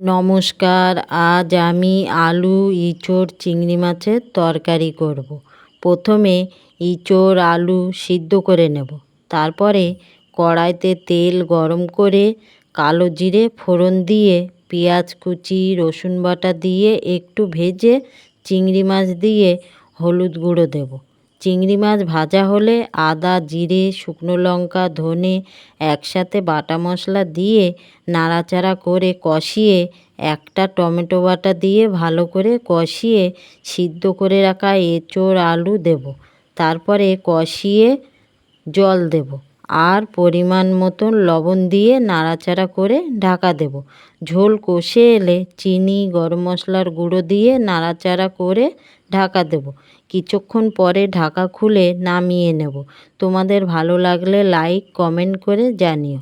নমস্কার, আজ আমি আলু ইঁচড় চিংড়ি মাছের তরকারি করব। প্রথমে ইঁচড় আলু সিদ্ধ করে নেব। তারপরে কড়াইতে তেল গরম করে কালো জিরে ফোড়ন দিয়ে পেঁয়াজ কুচি রসুন বাটা দিয়ে একটু ভেজে চিংড়ি মাছ দিয়ে হলুদ গুঁড়ো দেব। চিংড়ি মাছ ভাজা হলে আদা জিরে শুকনো লঙ্কা ধনে একসাথে বাটা মশলা দিয়ে নাড়াচাড়া করে কষিয়ে একটা টমেটো বাটা দিয়ে ভালো করে কষিয়ে সিদ্ধ করে রাখা এঁচোড় আলু দেব। তারপরে কষিয়ে জল দেব আর পরিমাণ মতন লবণ দিয়ে নাড়াচাড়া করে ঢাকা দেব। ঝোল কষে এলে চিনি গরম মশলার গুঁড়ো দিয়ে নাড়াচাড়া করে ঢাকা দেব। কিছুক্ষণ পরে ঢাকা খুলে নামিয়ে নেব। তোমাদের ভালো লাগলে লাইক কমেন্ট করে জানিও।